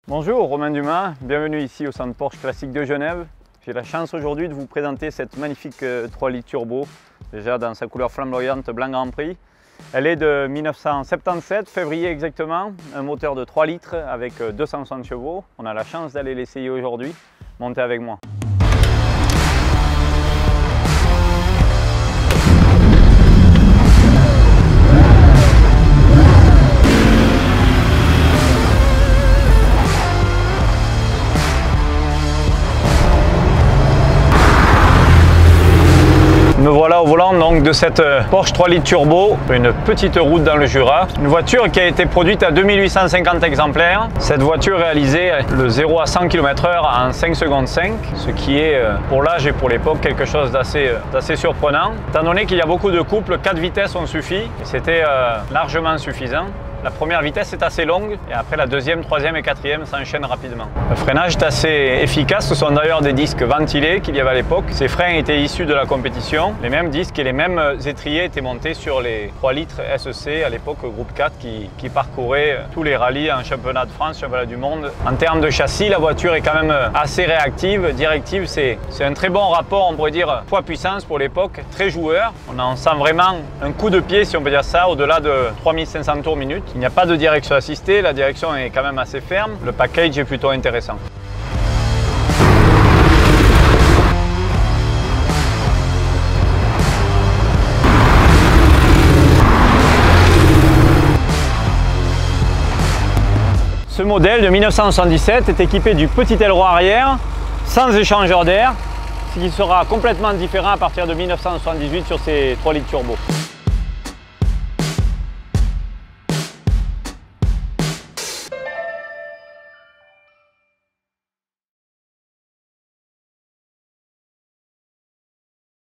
Bonjour, Romain Dumas, bienvenue ici au centre Porsche Classique de Genève. J'ai la chance aujourd'hui de vous présenter cette magnifique 3 litres turbo, déjà dans sa couleur flamboyante blanc Grand Prix. Elle est de 1977, février exactement, un moteur de 3 litres avec 260 chevaux. On a la chance d'aller l'essayer aujourd'hui, montez avec moi. Me voilà au volant donc de cette Porsche 3 litres turbo, une petite route dans le Jura. Une voiture qui a été produite à 2850 exemplaires. Cette voiture réalisait le 0 à 100 km/h en 5 secondes 5, ce qui est pour l'âge et pour l'époque quelque chose d'assez surprenant. Étant donné qu'il y a beaucoup de couples, 4 vitesses ont suffi et c'était largement suffisant. La première vitesse est assez longue et après la deuxième, troisième et quatrième s'enchaînent rapidement. Le freinage est assez efficace, ce sont d'ailleurs des disques ventilés qu'il y avait à l'époque. Ces freins étaient issus de la compétition. Les mêmes disques et les mêmes étriers étaient montés sur les 3 litres SEC à l'époque groupe 4 qui parcourait tous les rallyes en championnat de France, championnat du monde. En termes de châssis, la voiture est quand même assez réactive, directive. C'est un très bon rapport, on pourrait dire, poids-puissance pour l'époque, très joueur. On en sent vraiment un coup de pied, si on peut dire ça, au-delà de 3500 tours minute. Il n'y a pas de direction assistée, la direction est quand même assez ferme. Le package est plutôt intéressant. Ce modèle de 1977 est équipé du petit aileron arrière, sans échangeur d'air, ce qui sera complètement différent à partir de 1978 sur ces 3 litres turbo.